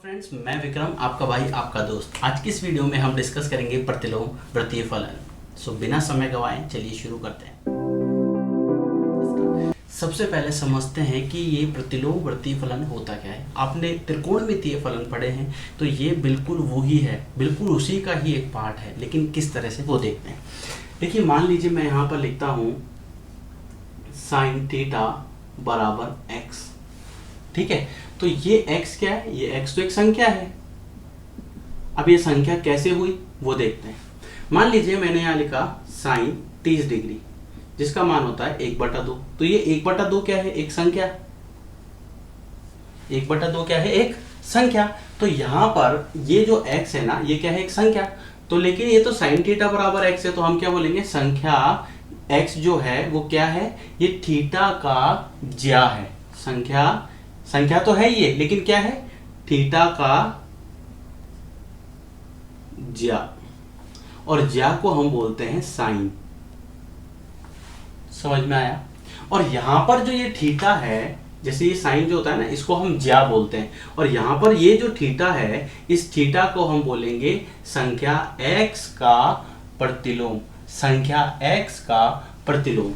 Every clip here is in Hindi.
फ्रेंड्स, मैं विक्रम, आपका भाई, आपका दोस्त। आज की इस वीडियो में हम डिस्कस करेंगे प्रतिलोम वृत्तीय फलन। बिना समय गवाएं चलिए शुरू करते हैं। सबसे पहले समझते हैं कि ये प्रतिलोम वृत्तीय फलन होता क्या है। आपने त्रिकोणमितीय फलन पढ़े हैं, तो ये बिल्कुल वही है, बिल्कुल उसी का ही एक पार्ट है, लेकिन किस तरह से वो देखते हैं। देखिए, मान लीजिए मैं यहाँ पर लिखता हूँ साइन थीटा बराबर एक्स। ठीक है, तो ये x क्या है? ये x तो एक संख्या है। अब ये संख्या कैसे हुई वो देखते हैं। मान लीजिए मैंने यहाँ लिखा साइन 30 डिग्री, जिसका मान होता है 1/2। तो ये 1/2 क्या है? एक संख्या। 1/2 क्या है? एक संख्या। तो यहाँ पर ये जो x है ना, ये क्या है? एक संख्या। तो लेकिन ये तो साइन थीटा बराबर x है, तो हम क्या बोलेंगे? संख्या x जो है वो क्या है? ये थीटा का ज्या है। संख्या तो है ये, लेकिन क्या है? थीटा का ज्या, और ज्या को हम बोलते हैं साइन। समझ में आया? और यहां पर जो ये थीटा है, जैसे ये साइन जो होता है ना, इसको हम ज्या बोलते हैं, और यहां पर ये जो थीटा है, इस थीटा को हम बोलेंगे संख्या x का प्रतिलोम। संख्या x का प्रतिलोम।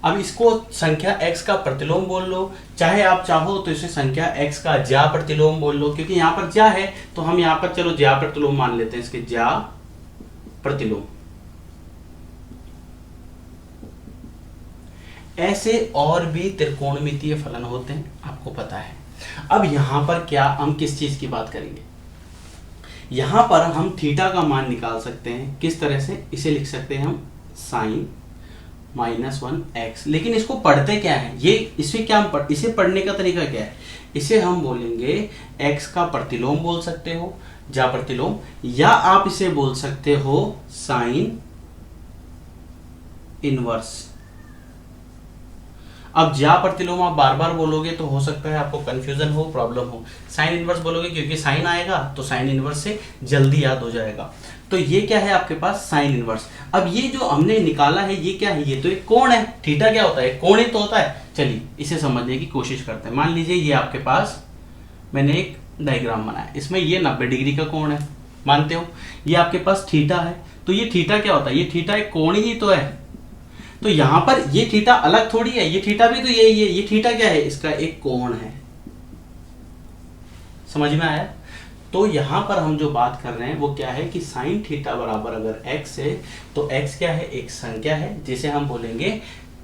अब इसको संख्या x का प्रतिलोम बोल लो, चाहे आप चाहो तो इसे संख्या x का ज्या प्रतिलोम बोल लो, क्योंकि यहां पर ज्या है तो हम यहां पर चलो ज्या प्रतिलोम मान लेते हैं, इसके ज्या प्रतिलोम। ऐसे और भी त्रिकोणमितीय फलन होते हैं, आपको पता है। अब यहां पर क्या हम किस चीज की बात करेंगे? यहां पर हम थीटा का मान निकाल सकते हैं। किस तरह से? इसे लिख सकते हैं हम साइन -1x। लेकिन इसको पढ़ते क्या है? ये इसे क्या हम इसे पढ़ने का तरीका क्या है? इसे हम बोलेंगे x का प्रतिलोम बोल सकते हो, ज्या प्रतिलोम, या आप इसे बोल सकते हो साइन इनवर्स। अब ज्या प्रतिलोम आप बार बार बोलोगे तो हो सकता है आपको कंफ्यूजन हो, प्रॉब्लम हो। साइन इनवर्स बोलोगे क्योंकि साइन आएगा तो साइन इनवर्स से जल्दी याद हो जाएगा। तो ये क्या है आपके पास? Sine inverse. अब ये जो हमने निकाला है ये क्या है? ये तो एक कोण है। थीटा क्या होता है? कोण ही तो होता है। चलिए इसे समझने की कोशिश करते हैं। मान लीजिए ये आपके पास मैंने एक डायग्राम बनाया, इसमें ये 90 डिग्री का कोण है, मानते हो? ये आपके पास थीटा है, तो ये थीटा क्या होता है? ये थीटा एक कोण ही तो है। तो यहां पर ये थीटा अलग थोड़ी है, ये थीटा भी तो यही है। ये थीटा क्या है? इसका एक कोण है। समझ में आया? तो यहां पर हम जो बात कर रहे हैं वो क्या है कि साइन थीटा बराबर अगर x है, तो x क्या है? एक संख्या है, जिसे हम बोलेंगे,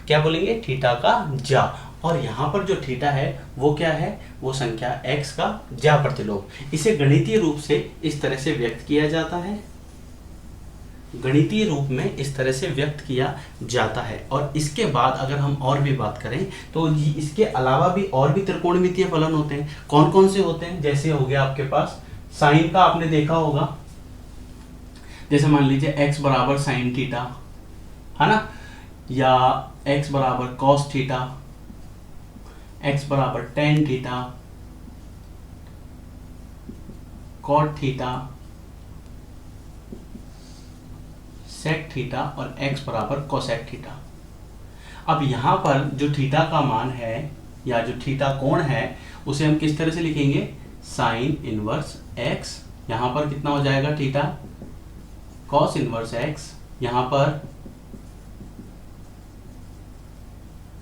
क्या बोलेंगे? थीटा का ज्या। और यहां पर जो थीटा है वो क्या है? वो संख्या x का ज्या प्रतिलोम। इसे गणितीय रूप से इस तरह से व्यक्त किया जाता है, गणितीय रूप में इस तरह से व्यक्त किया जाता है। और इसके बाद अगर हम और भी बात करें तो इसके अलावा भी और भी त्रिकोणमितीय फलन होते हैं। कौन कौन से होते हैं? जैसे हो गया आपके पास साइन का, आपने देखा होगा, जैसे मान लीजिए x बराबर साइन थीटा, है ना, या x बराबर कॉस थीटा, x बराबर tan theta, cot theta, sec theta, और x बराबर कोसेक थीटा। अब यहां पर जो थीटा का मान है या जो थीटा कोण है उसे हम किस तरह से लिखेंगे? Sine inverse x। यहां पर कितना हो जाएगा? थीटा। कॉस इनवर्स x, यहां पर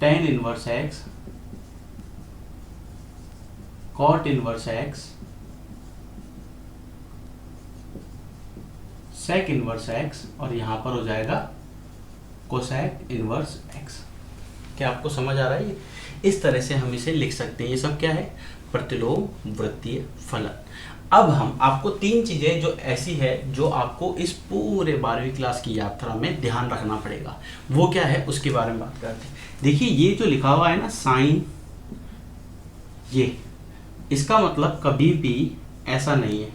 tan inverse x, cot inverse x, sec inverse x, और यहां पर हो जाएगा कोसेक इनवर्स x। क्या आपको समझ आ रहा है? इस तरह से हम इसे लिख सकते हैं। ये सब क्या है? प्रतिलोम वृत्तीय फलन। अब हम आपको तीन चीजें जो ऐसी है जो आपको इस पूरे 12वीं क्लास की यात्रा में ध्यान रखना पड़ेगा, वो क्या है उसके बारे में बात करते हैं। देखिए, ये जो लिखा हुआ है ना साइन, ये इसका मतलब कभी भी ऐसा नहीं है,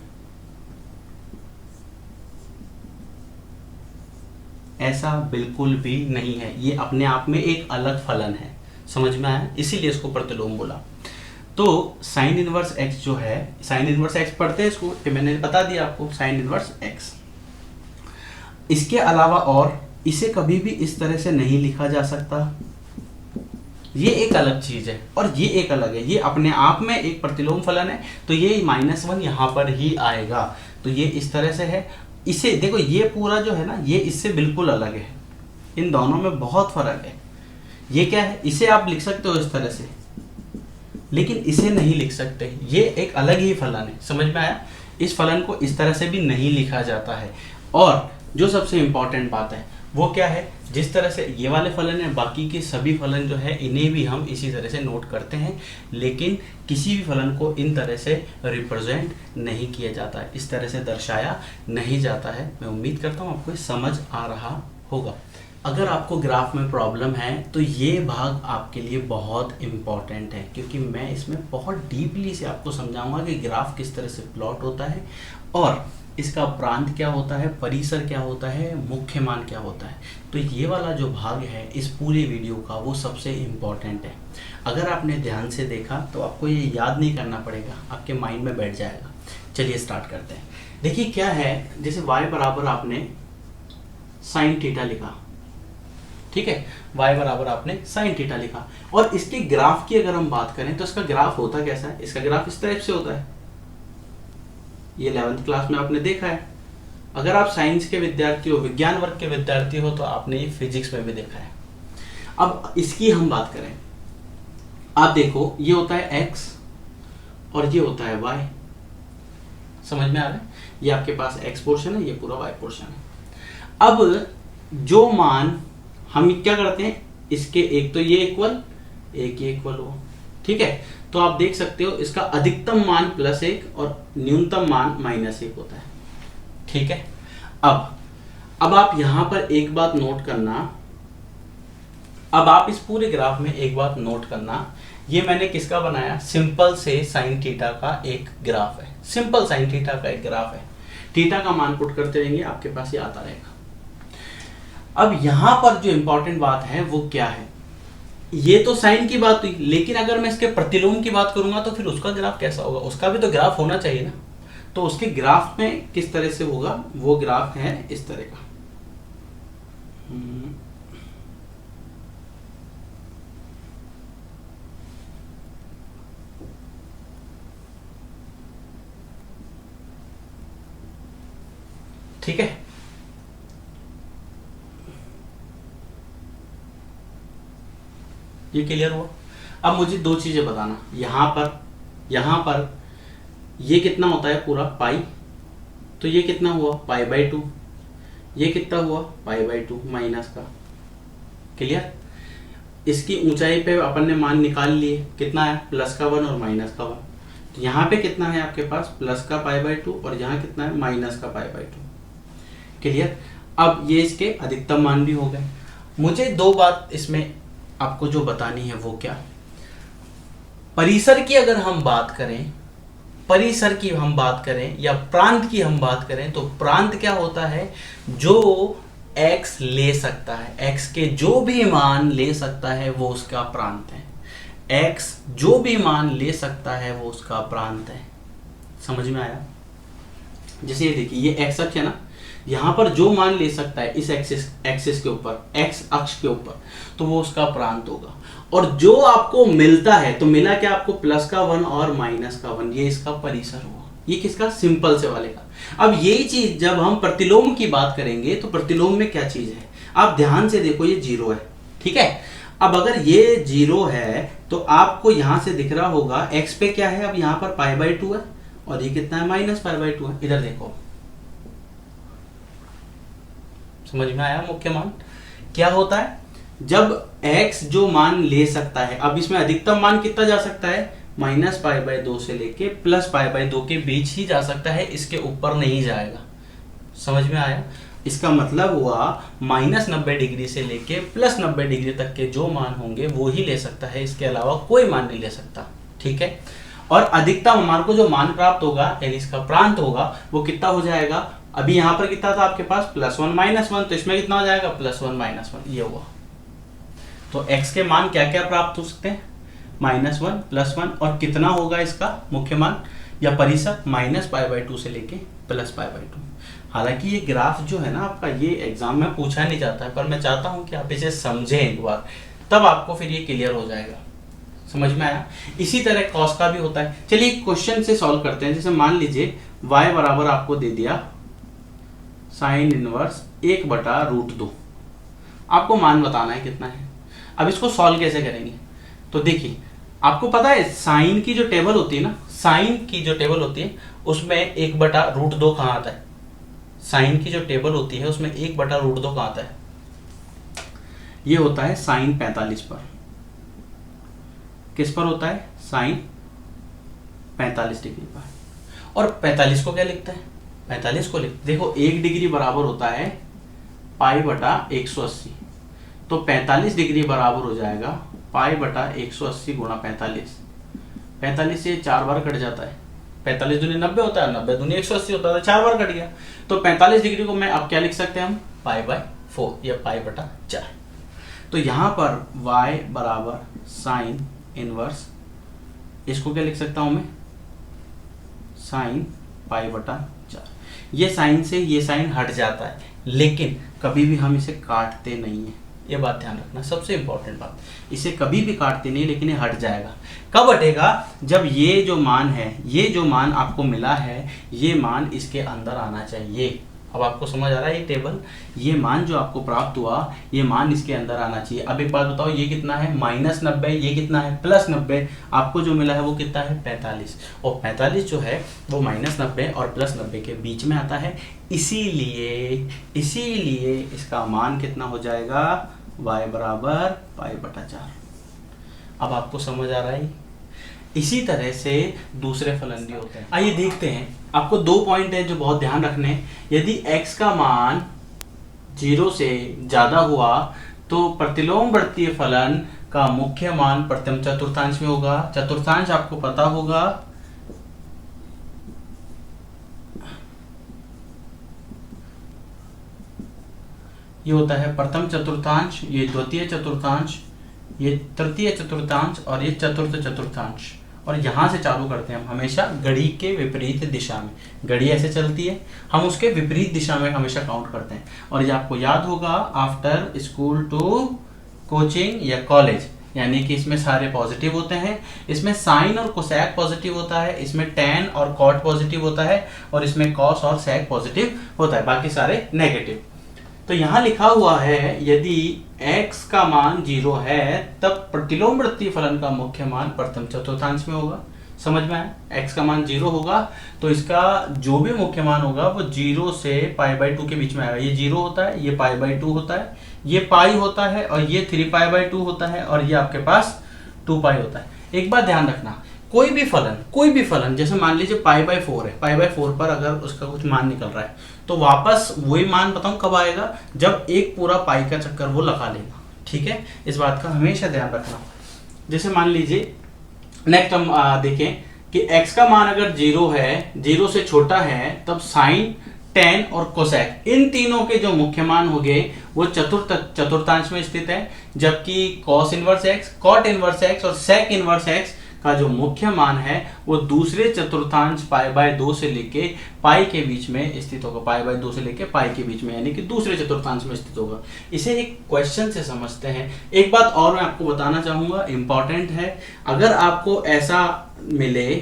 ऐसा बिल्कुल भी नहीं है। ये अपने आप में एक अलग फलन है। समझ में आया? इसीलिए इसको प्रतिलोम बोला। तो साइन इनवर्स एक्स जो है, साइन इनवर्स एक्स पढ़ते हैं इसको, मैंने बता दिया आपको साइन इनवर्स एक्स। इसके अलावा और इसे कभी भी इस तरह से नहीं लिखा जा सकता, ये एक अलग चीज है और ये एक अलग है, ये अपने आप में एक प्रतिलोम फलन है, तो ये -1 यहां पर ही आएगा। तो ये इस तरह से है। इसे देखो, ये पूरा जो है ना, ये इससे बिल्कुल अलग है, इन दोनों में बहुत फर्क है। ये क्या है, इसे आप लिख सकते हो इस तरह से, लेकिन इसे नहीं लिख सकते, ये एक अलग ही फलन है। समझ में आया? इस फलन को इस तरह से भी नहीं लिखा जाता है। और जो सबसे इंपॉर्टेंट बात है वो क्या है, जिस तरह से ये वाले फलन है, बाकी के सभी फलन जो है इन्हें भी हम इसी तरह से नोट करते हैं, लेकिन किसी भी फलन को इन तरह से रिप्रेजेंट नहीं किया जाता है, इस तरह से दर्शाया नहीं जाता है। मैं उम्मीद करता हूँ आपको समझ आ रहा होगा। अगर आपको ग्राफ में प्रॉब्लम है तो ये भाग आपके लिए बहुत इम्पॉर्टेंट है, क्योंकि मैं इसमें बहुत डीपली से आपको समझाऊंगा कि ग्राफ किस तरह से प्लॉट होता है और इसका प्रांत क्या होता है, परिसर क्या होता है, मुख्य मान क्या होता है। तो ये वाला जो भाग है इस पूरे वीडियो का वो सबसे इम्पॉर्टेंट है। अगर आपने ध्यान से देखा तो आपको ये याद नहीं करना पड़ेगा, आपके माइंड में बैठ जाएगा। चलिए स्टार्ट करते हैं। देखिए क्या है, जैसे y बराबर आपने साइन थीटा लिखा, ठीक है, y बराबर आपने साइन थीटा लिखा, और इसके ग्राफ की अगर हम बात करें तो इसका ग्राफ होता कैसा है, इसका ग्राफ इस टाइप से होता है। ये 11th क्लास में आपने देखा है। अगर आप साइंस के विद्यार्थी हो, विज्ञान वर्ग के विद्यार्थी हो, तो आपने ये फिजिक्स में भी देखा है। अब इसकी हम बात करें, आप देखो ये होता है x और ये होता है y। समझ में आ रहा है? ये आपके पास x पोर्शन है, ये पूरा y पोर्शन है। अब जो मान हम क्या करते हैं, इसके एक तो ये इक्वल, एक ये इक्वल हो, ठीक है। तो आप देख सकते हो इसका अधिकतम मान +1 और न्यूनतम मान -1 होता है, ठीक है। अब आप यहां पर एक बात नोट करना, अब आप इस पूरे ग्राफ में एक बात नोट करना, ये मैंने किसका बनाया, सिंपल से साइन थीटा का एक ग्राफ है, सिंपल साइन थीटा का एक ग्राफ है। थीटा का मान पुट करते रहेंगे, आपके पास ये आता रहेगा। अब यहां पर जो इंपॉर्टेंट बात है वो क्या है, ये तो साइन की बात हुई, लेकिन अगर मैं इसके प्रतिलोम की बात करूंगा तो फिर उसका ग्राफ कैसा होगा, उसका भी तो ग्राफ होना चाहिए ना। तो उसके ग्राफ में किस तरह से होगा, वो ग्राफ है इस तरह का। ठीक है, ये क्लियर हुआ। अब मुझे दो चीजें बताना, यहां पर ये कितना होता है पूरा पाई, तो ये कितना हुआ π/2, ये कितना हुआ π/2 माइनस का, क्लियर। इसकी ऊंचाई पे अपन ने मान निकाल लिए, कितना है +1 और -1। तो यहाँ पे कितना है आपके पास +π/2 और यहाँ कितना है -π/2, क्लियर। अब ये इसके अधिकतम मान भी हो गए। मुझे दो बात इसमें आपको जो बतानी है वो क्या, परिसर की अगर हम बात करें, परिसर की हम बात करें या प्रांत की हम बात करें, तो प्रांत क्या होता है, जो x ले सकता है, x के जो भी मान ले सकता है वो उसका प्रांत है। x जो भी मान ले सकता है वो उसका प्रांत है। समझ में आया? जैसे ये देखिए, ये x अक्ष है ना, यहां पर जो मान ले सकता है इस एक्सिस के ऊपर, x अक्ष के ऊपर, तो वो उसका प्रांत होगा। और जो आपको मिलता है, तो मिला क्या आपको +1 और -1, ये इसका परिसर हुआ। ये किसका, सिंपल से वाले का। अब यही चीज जब हम प्रतिलोम की बात करेंगे तो प्रतिलोम में क्या चीज है, आप ध्यान से देखो, ये 0 है, ठीक है। अब अगर ये 0 है तो आपको यहां से दिख रहा होगा x पे क्या है, अब यहां पर π/2 है और ये कितना है -π/2 है। इधर देखो, समझ में आया? मुख्य मान क्या होता है, जब x जो मान ले सकता है, अब इसमें अधिकतम मान कितना जा सकता है, -π/2 से लेके +π/2 के बीच ही जा सकता है, इसके ऊपर नहीं जाएगा। समझ में आया? इसका मतलब हुआ -90 डिग्री से लेके +90 डिग्री तक के जो मान होंगे वो ही ले सकता है, इसके अलावा कोई मान नहीं ले सकता, ठीक है। और अधिकतम हमारे को जो मान प्राप्त होगा, यानी इसका प्रांत होगा, वो कितना हो जाएगा, अभी यहां पर कितना था आपके पास +1 -1, तो इसमें कितना हो जाएगा +1 -1, ये हुआ। तो x के मान क्या क्या प्राप्त हो सकते हैं, -1 +1, और कितना होगा इसका मुख्य मान या परिसर, -π/2 से लेके +π/2। हालांकि ये ग्राफ जो है ना आपका, ये एग्जाम में पूछा नहीं जाता है, पर मैं चाहता हूं कि आप इसे समझें एक बार, तब आपको फिर ये क्लियर हो जाएगा। समझ में आया? इसी तरह कॉस का भी होता है। चलिए क्वेश्चन से सॉल्व करते हैं। जैसे मान लीजिए y बराबर आपको दे दिया साइन इनवर्स 1/√2, आपको मान बताना है कितना है। अब इसको सॉल्व कैसे करेंगे? तो देखिए, आपको पता है साइन की जो टेबल होती है ना, साइन की जो टेबल होती है उसमें 1/√2 कहाँ आता है? साइन की जो टेबल होती है उसमें 1/√2 कहाँ आता है? ये होता है साइन 45 पर। किस पर होता है? साइन 45 डिग्री पर। और 45 को क्या लिखता है? 45 को देखो 1 डिग्री बराबर होता है π/180, तो 45 डिग्री बराबर हो जाएगा π/180 गुणा 45। 45 से 4 बार कट जाता है, 45 दूनी 90 होता है, 90 दूनी 180 होता है, 4 बार कट गया। तो 45 डिग्री को मैं अब क्या लिख सकते हैं हम? π/4 या π/4। तो यहां पर y बराबर साइन इनवर्स, इसको क्या लिख सकता हूं मैं? साइन π/4। ये साइन से ये साइन हट जाता है, लेकिन कभी भी हम इसे काटते नहीं है, ये बात ध्यान रखना, सबसे इंपॉर्टेंट बात। इसे कभी भी काटते नहीं, लेकिन ये हट जाएगा। कब हटेगा? जब ये जो मान है, ये जो मान आपको मिला है, ये मान इसके अंदर आना चाहिए। अब आपको समझ आ रहा है ये टेबल, ये मान जो आपको प्राप्त हुआ, ये मान इसके अंदर आना चाहिए। अब एक बात बताओ, ये कितना है? -90, ये कितना है? +90। आपको जो मिला है वो कितना है? 45। और 45 जो है वो -90 और +90 के बीच में आता है, इसीलिए इसका मान कितना हो जाएगा? y बराबर π/4। अब आपको समझ आ रहा है? इसी तरह से दूसरे फलन भी होते हैं। आइए देखते हैं। आपको 2 पॉइंट है जो बहुत ध्यान रखने हैं। यदि x का मान 0 से ज्यादा हुआ तो प्रतिलोमवर्तीय फलन का मुख्य मान प्रथम चतुर्थांश में होगा। चतुर्थांश आपको पता होगा, ये होता है प्रथम चतुर्थांश, ये द्वितीय चतुर्थांश, ये तृतीय चतुर्थांश और ये चतुर्थ चतुर्थांश। और यहां से चालू करते हैं हम हमेशा घड़ी के विपरीत दिशा में। घड़ी ऐसे चलती है, हम उसके विपरीत दिशा में हमेशा काउंट करते हैं। और ये आपको याद होगा, आफ्टर स्कूल टू कोचिंग या कॉलेज, यानी कि इसमें सारे पॉजिटिव होते हैं। इसमें साइन और कोसेक पॉजिटिव होता है, इसमें टैन और कॉट पॉजिटिव होता है, और इसमें कॉस और सेक पॉजिटिव होता है, बाकी सारे नेगेटिव। तो यहां लिखा हुआ है यदि x का मान 0 है तब प्रतिलोमवर्तीय फलन का मुख्य मान प्रथम चतुर्थांश में होगा। समझ में आया? x का मान 0 होगा तो इसका जो भी मुख्य मान होगा वो 0 से π/2 के बीच में आएगा। ये 0 होता है, ये π/2 होता है, ये पाई होता है, और ये 3π/2 होता है, और ये आपके पास 2π होता है। एक बात ध्यान रखना, कोई भी फलन जैसे मान लीजिए π/4 है, π/4 पर अगर उसका कुछ मान निकल रहा है तो वापस वही मान बताऊं कब आएगा? जब एक पूरा पाई का चक्कर वो लगा लेगा। ठीक है, इस बात का हमेशा ध्यान रखना। जैसे मान लीजिए नेक्स्ट हम देखें कि x का मान अगर 0 है, 0 से छोटा है, तब साइन, टैन और कोसेक, इन तीनों के जो मुख्य मान हो गए वो चतुर्थांश में स्थित है। जबकि cos inverse x, cot inverse x और सेक इनवर्स x का जो मुख्य मान है वो दूसरे चतुर्थांश π/2 से लेके पाई के बीच में स्थित होगा। π/2 से लेके पाई के बीच में, यानी कि दूसरे चतुर्थांश में स्थित होगा। इसे एक क्वेश्चन से समझते हैं। एक बात और मैं आपको बताना चाहूंगा, इंपॉर्टेंट है। अगर आपको ऐसा मिले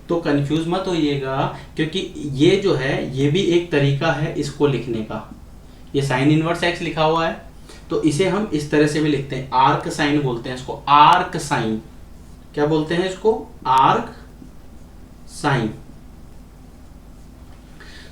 तो कंफ्यूज मत होइएगा, क्योंकि ये जो है ये भी एक तरीका है इसको लिखने का। ये साइन इनवर्स x लिखा हुआ है तो इसे हम इस तरह से भी लिखते हैं, आर्क साइन बोलते हैं इसको, आर्क साइन। क्या बोलते हैं इसको? Arc sine.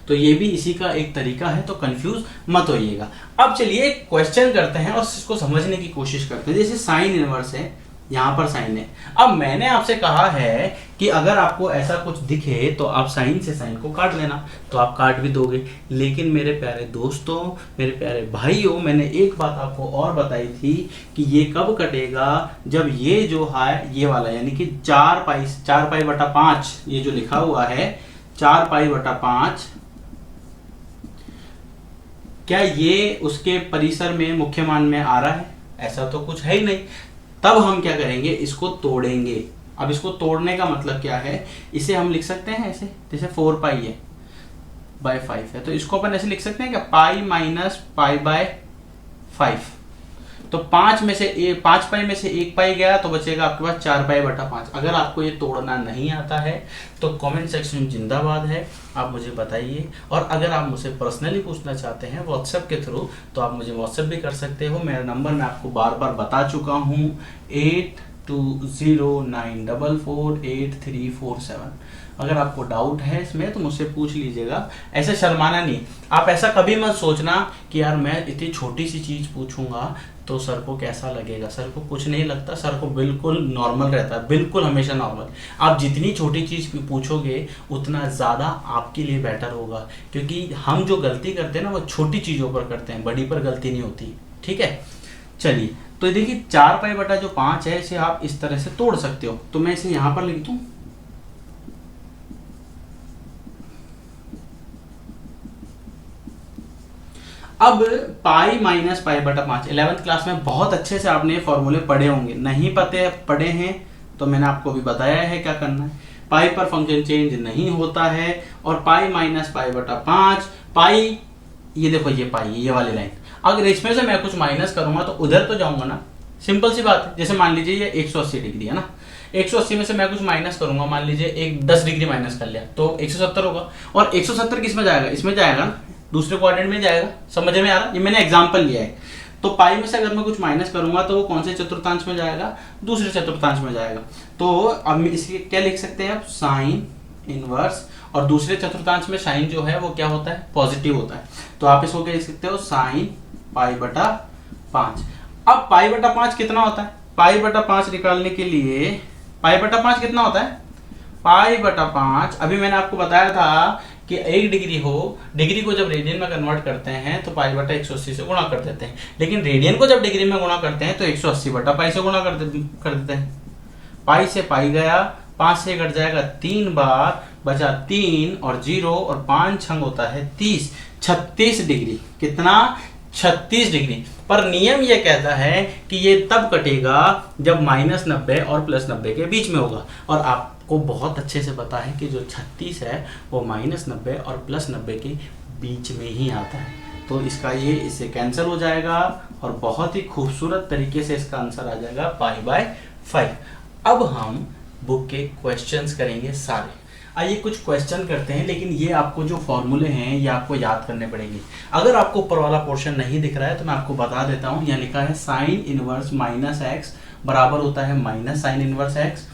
तो ये भी इसी का एक तरीका है, तो कंफ्यूज मत होइएगा। अब चलिए क्वेश्चन करते हैं और इसको समझने की कोशिश करते हैं। जैसे साइन इनवर्स है, यहां पर साइन है। अब मैंने आपसे कहा है कि अगर आपको ऐसा कुछ दिखे तो आप साइन से साइन को काट लेना, तो आप काट भी दोगे। लेकिन मेरे प्यारे दोस्तों, मेरे प्यारे भाइयों, मैंने एक बात आपको और बताई थी कि ये कब कटेगा? जब ये जो है ये वाला, यानी कि 4π/5 ये जो लिखा हुआ है 4π/5, क्या ये उसके परिसर में मुख्य मान में आ रहा है? ऐसा तो कुछ है ही नहीं। तब हम क्या करेंगे? इसको तोड़ेंगे। अब इसको तोड़ने का मतलब क्या है? इसे हम लिख सकते हैं ऐसे, जैसे 4π है, बाय 5 है, तो इसको अपन ऐसे लिख सकते हैं क्या, पाई माइनस पाई बाय 5। तो 5 में से 5 पाई में से 1 पाई गया तो बचेगा आपके पास 4 पाई बटा 5। अगर आपको ये तोड़ना नहीं आता है तो कमेंट सेक्शन में जिंदाबाद है, आप मुझे बताइए। और अगर आप मुझसे पर्सनली पूछना चाहते हैं व्हाट्सएप के थ्रू तो आप मुझे व्हाट्सएप भी कर सकते हो। मेरा नंबर मैं आपको बार बार बता चुका हूँ, 8209448347। अगर आपको डाउट है इसमें तो मुझसे पूछ लीजिएगा, ऐसे शर्माना नहीं। आप ऐसा कभी मत सोचना कि यार मैं इतनी छोटी सी चीज़ पूछूंगा तो सर को कैसा लगेगा। सर को कुछ नहीं लगता, सर को बिल्कुल नॉर्मल रहता है, बिल्कुल हमेशा नॉर्मल। आप जितनी छोटी चीज़ पूछोगे उतना ज़्यादा आपके लिए बेटर होगा, क्योंकि हम जो गलती करते हैं ना वो छोटी चीज़ों पर करते हैं, बड़ी पर गलती नहीं होती। ठीक है, चलिए तो देखिए 4 पाई बटा जो 5 है इसे आप इस तरह से तोड़ सकते हो। तो मैं इसे यहाँ पर लिख दूँ, अब पाई माइनस पाई बटा 5 11th क्लास में बहुत अच्छे से आपने ये फॉर्मूले पढ़े होंगे। नहीं पढ़े हैं तो मैंने आपको भी बताया है क्या करना है। पाई पर फंक्शन चेंज नहीं होता है, और पाई माइनस पाई बटा 5 पाई, ये देखो ये पाई ये वाली लाइन, अगर इसमें से मैं कुछ माइनस करूंगा तो उधर तो जाऊंगा ना, सिंपल सी बात है। जैसे मान लीजिए ये 180 डिग्री है ना, 180 में से मैं कुछ माइनस करूंगा, मान लीजिए एक 10 डिग्री माइनस कर लिया तो 170 होगा। और 170 किस में जाएगा, इसमें जाएगा ना, दूसरे क्वाड्रेंट में जाएगा। समझ में आ रहा, ये मैंने एग्जांपल लिया है। तो पाई में से अगर मैं कुछ माइनस करूंगा तो वो कौन से चतुर्थांश में जाएगा, दूसरे चतुर्थांश में जाएगा। तो अब इसलिए क्या लिख सकते हैं आप, साइन इनवर्स, और दूसरे चतुर्थांश में साइन जो है वो क्या होता है, पॉजिटिव होता है। तो आप इसको क्या लिख सकते हो, साइन पाई बटा 5। अब पाई बटा 5 कितना होता है, पाई बटा 5 निकालने के लिए पाई बटा 5 कितना होता है, पाई बटा 5 अभी मैंने आपको बताया था कि 1 डिग्री हो, डिग्री को जब रेडियन में कन्वर्ट करते हैं तो पाई बटा 180 से गुणा कर देते हैं, लेकिन रेडियन को जब डिग्री में गुणा करते हैं तो 180 बटा पाई से गुणा कर देते हैं। पाई से पाई गया, 5 से कट जाएगा 3 बार, बचा 3 और 0 और 5 छंग होता है 30, 36 डिग्री। कितना, 36 डिग्री। पर नियम यह कहता है कि ये तब कटेगा जब -90 और +90 के बीच में होगा, और आपको बहुत अच्छे से पता है कि जो 36 है वो -90 और +90 के बीच में ही आता है। तो इसका ये इससे कैंसिल हो जाएगा और बहुत ही खूबसूरत तरीके से इसका आंसर आ जाएगा पाई बाय 5। अब हम बुक के क्वेश्चंस करेंगे सारे। आइए कुछ क्वेश्चन करते हैं, लेकिन ये आपको जो फॉर्मूले हैं ये आपको याद करने पड़ेंगे। अगर आपको ऊपर वाला पोर्शन नहीं दिख रहा है तो मैं आपको बता देता हूँ। यहाँ लिखा है साइन इनवर्स माइनस एक्स बराबर होता है minus sine inverse x,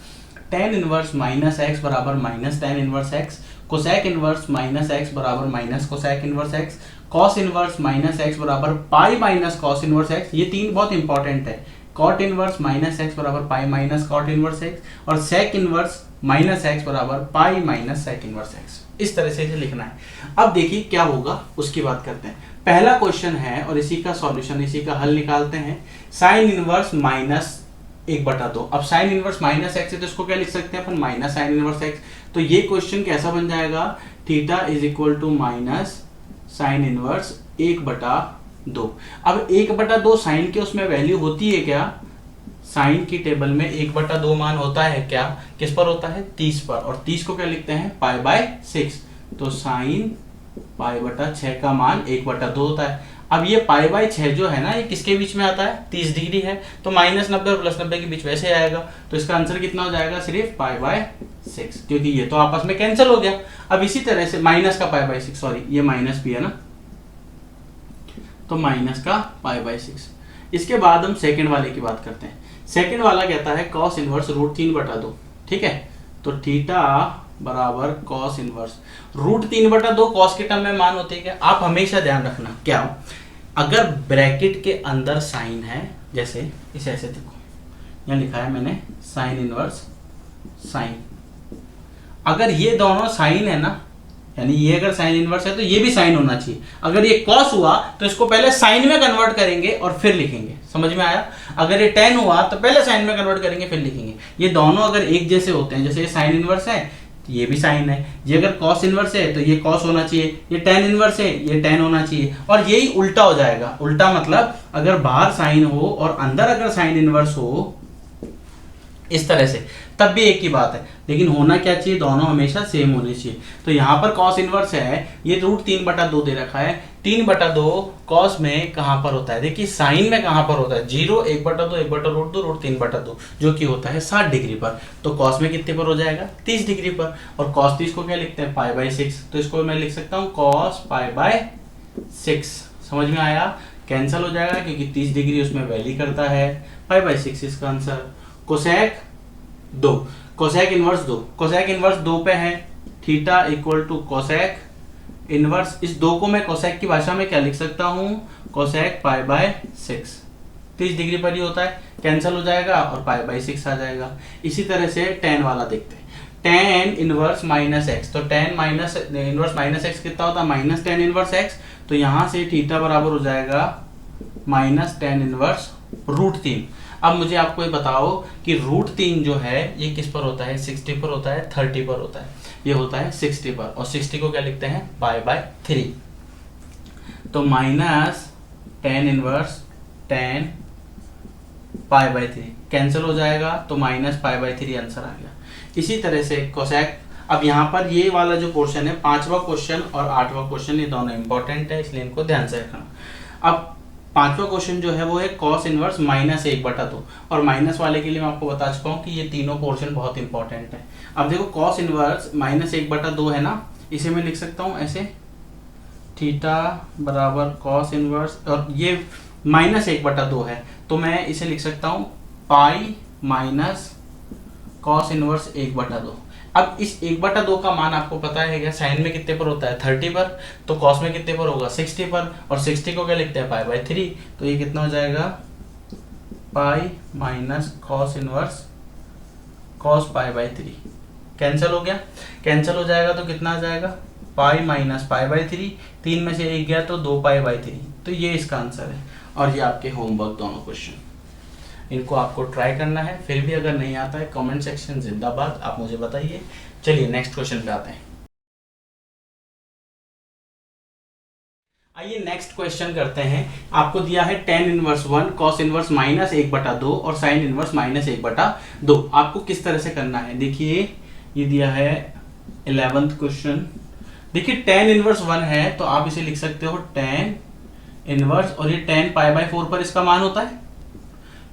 tan inverse minus x बराबर minus tan inverse x, cosec inverse minus x बराबर minus cosec inverse x, cos inverse minus x बराबर pi minus cos inverse x. ये तीन बहुत इंपॉर्टेंट है। कॉट इनवर्स माइनस एक्स बराबर pi minus cot inverse x, और सेक इनवर्स माइनस एक्स बराबर pi minus sec inverse x. इस तरह से इसे लिखना है। अब देखिए क्या होगा उसकी बात करते हैं। पहला क्वेश्चन है और इसी का सॉल्यूशन, इसी का हल निकालते हैं। Sine inverse minus 1/2। अब साइन इनवर्स माइनस एक्स है तो इसको क्या लिख सकते हैं अपन, माइनस साइन इनवर्स एक्स। तो ये क्वेश्चन कैसा बन जाएगा, theta is equal to minus sine inverse 1/2। अब 1/2 साइन के उसमें वैल्यू होती है क्या, साइन की टेबल में 1/2 मान होता है क्या, किस पर होता है, 30 पर, और 30 को क्या लिखते हैं, पाई बाय 6। तो साइन पाई बटा 6 का मान 1/2 होता है। अब ये पाई बाय 6 जो है ना, ये किसके बीच में आता है, 30 डिग्री है, तो -90 और +90 के बीच वैसे आएगा। तो इसका आंसर कितना हो जाएगा, सिर्फ पाई बाय 6, क्योंकि ये तो आपस में कैंसिल हो गया। अब इसी तरह से माइनस का पाई बाय 6, सॉरी ये माइनस भी है ना, तो माइनस का पाई बाय 6। इसके बाद हम सेकंड वाले की बात करते हैं। सेकंड वाला कहता है कॉस इनवर्स √3/2। ठीक है, तो थीटा बराबर कॉस इनवर्स √3/2 कॉस के टर्म में मान होते हैं क्या। आप हमेशा ध्यान रखना क्या, अगर ब्रैकेट के अंदर साइन है, जैसे इसे ऐसे देखो, यहाँ लिखा है मैंने साइन इनवर्स साइन, अगर ये दोनों साइन है ना, यानी ये अगर साइन इनवर्स है तो ये भी साइन होना चाहिए। अगर ये कॉस हुआ तो इसको पहले साइन में कन्वर्ट करेंगे और फिर लिखेंगे, समझ में आया। अगर ये टेन हुआ तो पहले साइन में कन्वर्ट करेंगे फिर लिखेंगे। ये दोनों अगर एक जैसे होते हैं, जैसे ये साइन इनवर्स है तो ये भी साइन है, ये अगर कॉस इनवर्स है तो ये कॉस होना चाहिए, ये टेन इनवर्स है ये टेन होना चाहिए, और यही उल्टा हो जाएगा। उल्टा मतलब अगर बाहर साइन हो और अंदर अगर साइन इनवर्स हो, इस तरह से, तब भी एक ही बात है, लेकिन होना क्या चाहिए, दोनों हमेशा सेम होने चाहिए। तो यहाँ पर कॉस इनवर्स है, ये √3/2 दे रखा है। 3/2 कॉस में कहाँ पर होता है, देखिए साइन में कहाँ पर होता है, 0, 1/2, 1/√2, √3/2, जो कि होता है 60 डिग्री पर। तो कॉस में कितने पर हो जाएगा, 30 डिग्री पर। और कॉस 30 को क्या लिखते हैं, π/6। तो इसको मैं लिख सकता हूँ cos π/6। समझ में आया, कैंसिल हो जाएगा क्योंकि 30 डिग्री उसमें वैली करता है। π/6 इसका answer. Cosec 2, cosec inverse 2, cosec inverse 2 पे है, theta equal to cosec inverse, इस 2 को मैं कोसेक की भाषा में क्या लिख सकता हूँ, कोसेक π/6। 30 डिग्री पर ही होता है, कैंसिल हो जाएगा और π/6 आ जाएगा। इसी तरह से tan वाला देखते हैं, tan इनवर्स -x। तो tan माइनस इनवर्स -x कितना होता है, -tan इनवर्स x। तो यहां से थीटा बराबर हो जाएगा -tan इनवर्स √3। अब मुझे आपको ये बताओ कि √3 जो है ये किस पर होता है, 60 पर होता है, 30 पर होता है, ये होता है 60 पर। और 60 को क्या लिखते हैं, π/3। तो -tan इनवर्स tan π/3 कैंसिल हो जाएगा, तो -π/3 आंसर आ गया। इसी तरह से कोसेक, अब यहाँ पर ये वाला जो पोर्शन है, 5वां क्वेश्चन और 8वां क्वेश्चन, ये दोनों इंपॉर्टेंट है, इसलिए इनको ध्यान से रखना। अब 5वां क्वेश्चन जो है वो है cos इनवर्स -1/2, और माइनस वाले के लिए मैं आपको बता चुका हूँ कि ये तीनों पोर्शन बहुत इंपॉर्टेंट है। अब देखो cos इनवर्स -1/2 है ना, इसे मैं लिख सकता हूँ ऐसे, थीटा बराबर cos इनवर्स, और ये -1/2 है तो मैं इसे लिख सकता हूँ पाई माइनस cos इनवर्स 1/2। अब इस 1/2 का मान आपको पता है क्या, साइन में कितने पर होता है, 30 पर, तो cos में कितने पर होगा, 60 पर। और 60 को क्या लिखते हैं, π/3। तो ये कितना हो जाएगा, pi minus cos inverse cos π/3। Cancel हो गया, कैंसिल हो जाएगा तो कितना आ जाएगा, पाई माइनस π/3, 3 में से 1 गया तो 2π/3। तो ये इसका आंसर है। और ये आपके होमवर्क दोनों क्वेश्चन, इनको आपको ट्राई करना है। फिर भी अगर नहीं आता है, कमेंट सेक्शन जिंदाबाद, आप मुझे बताइए। चलिए नेक्स्ट क्वेश्चन पे आते हैं। आइए नेक्स्ट क्वेश्चन करते हैं। आपको दिया है tan इनवर्स 1 cos इनवर्स -1/2 और sin इनवर्स -1/2। आपको किस तरह से करना है, देखिए ये दिया है 11th क्वेश्चन। देखिए tan इनवर्स 1 है तो आप इसे लिख सकते हो tan इनवर्स, और ये tan π/4 पर इसका मान होता है।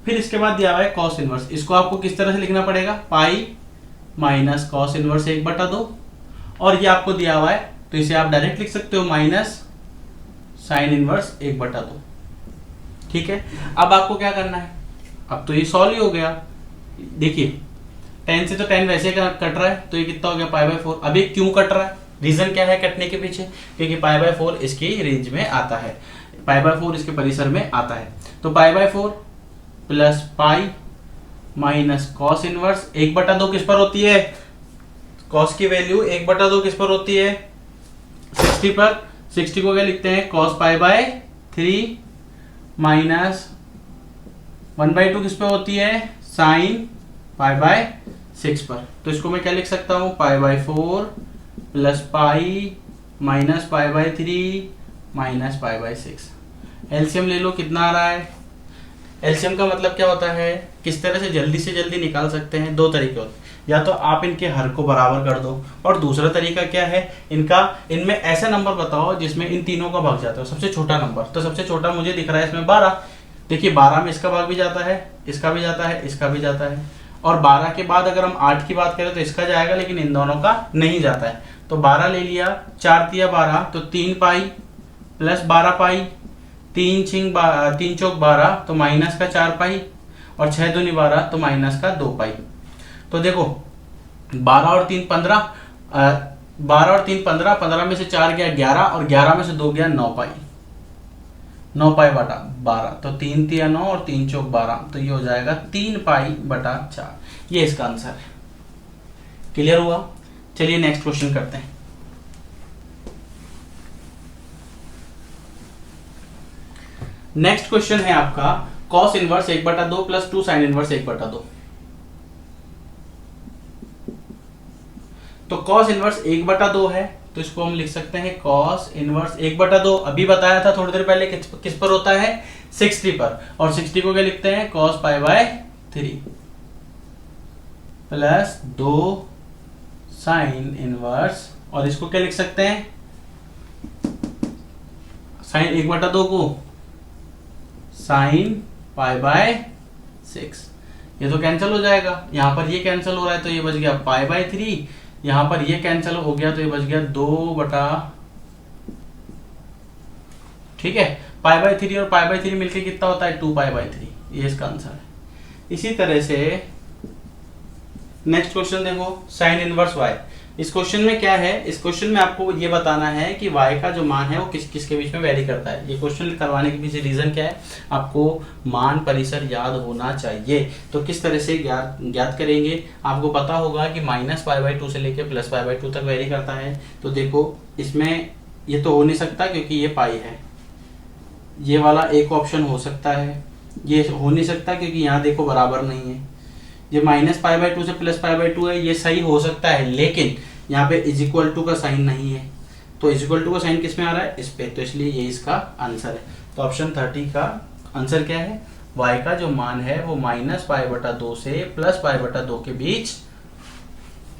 फिर इसके बाद दिया हुआ है cos इनवर्स, इसको आपको किस तरह से लिखना पड़ेगा, पाई माइनस cos इनवर्स 1/2, और ये आपको दिया हुआ है तो इसे आप डायरेक्ट लिख सकते हो माइनस साइन इनवर्स 1/2। ठीक है, अब आपको क्या करना है, अब तो ये सॉल्व ही हो गया। देखिए tan से तो tan वैसे कट रहा है, तो ये कितना हो गया, π/4। अब ये क्यों कट रहा है, रीजन क्या है कटने के पीछे, क्योंकि π/4 इसकी रेंज में आता है, π/4 इसके परिसर में आता है। तो π/4 plus pi minus cos inverse 1/2 किस पर होती है, cos की वैल्यू 1/2 किस पर होती है, 60 पर। 60 को क्या लिखते हैं, cos π/3 माइनस 1/2 किस पर होती है, sin π/6 पर। तो इसको मैं क्या लिख सकता हूँ, π/4 plus pi minus π/3 minus π/6। LCM ले लो, कितना आ रहा है, एलसीएम का मतलब क्या होता है, किस तरह से जल्दी निकाल सकते हैं, दो तरीके होते हैं। या तो आप इनके हर को बराबर कर दो, और दूसरा तरीका क्या है, इनमें ऐसा नंबर बताओ जिसमें इन तीनों का भाग जाता है, सबसे छोटा नंबर। तो सबसे छोटा मुझे दिख रहा है इसमें 12। देखिए 12 में इसका भाग भी जाता है, इसका भी जाता है, इसका भी जाता है, और 12 के बाद अगर हम 8 की बात करें तो इसका जाएगा, लेकिन इन दोनों का नहीं जाता है। तो 12 ले लिया, 4 तिया 12, तो 3 पाई प्लस 12 पाई, 3 चौक 12, तो माइनस का 4 पाई, और 6 दूनी 12, तो माइनस का 2 पाई। तो देखो 12 और 3 15, 12 और 3 15, 15 में से 4 गया 11, और 11 में से 2 गया 9 पाई, 9 पाई बटा 12, तो 3 तिया 9 और 3 चौक 12, तो ये हो जाएगा 3 पाई बटा 4। ये इसका आंसर है। क्लियर हुआ, चलिए नेक्स्ट क्वेश्चन करते हैं। नेक्स्ट क्वेश्चन है आपका cos inverse 1/2 plus 2 sign inverse 1/2। तो cos इनवर्स 1/2 है, तो इसको हम लिख सकते हैं cos इनवर्स 1/2। अभी बताया था थोड़ी देर पहले किस पर होता है, 60 पर, और 60 को क्या लिखते हैं, cos π/3 प्लस 2 साइन इनवर्स, और इसको क्या लिख सकते हैं, साइन 1/2 को साइन पाई बाय 6। ये तो कैंसिल हो जाएगा, यहाँ पर ये कैंसिल हो रहा है तो ये बच गया पाई बाय 3, यहाँ पर ये कैंसिल हो गया तो ये बच गया 2/, ठीक है। पाई बाय 3 और पाई बाय 3 मिलके कितना होता है 2 पाई बाय 3, ये इसका आंसर है। इसी तरह से नेक्स्ट क्वेश्चन देखो, साइन इनवर्स y। इस क्वेश्चन में क्या है, इस क्वेश्चन में आपको ये बताना है कि y का जो मान है वो किस किस के बीच में वेरी करता है। ये क्वेश्चन करवाने के पीछे रीजन क्या है, आपको मान परिसर याद होना चाहिए। तो किस तरह से ज्ञात करेंगे, आपको पता होगा कि -π/2 से लेके +π/2 तक वेरी करता है। तो देखो इसमें ये तो हो नहीं सकता क्योंकि ये पाई है, ये वाला एक ऑप्शन हो सकता है, ये हो नहीं सकता क्योंकि यहाँ देखो बराबर नहीं है। ये -π/2 से +π/2 है, ये सही हो सकता है, लेकिन यहाँ पे =टू का साइन नहीं है। तो =टू का साइन किस में आ रहा है, इस पे, तो इसलिए ये इसका आंसर है। तो ऑप्शन 30 का आंसर क्या है, y का जो मान है वो -π/2 से +π/2 के बीच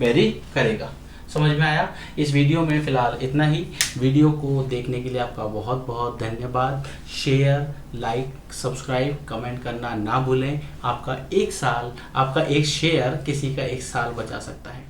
वेरी करेगा। समझ में आया। इस वीडियो में फिलहाल इतना ही। वीडियो को देखने के लिए आपका बहुत बहुत धन्यवाद। शेयर, लाइक, सब्सक्राइब, कमेंट करना ना भूलें। आपका एक शेयर किसी का 1 साल बचा सकता है।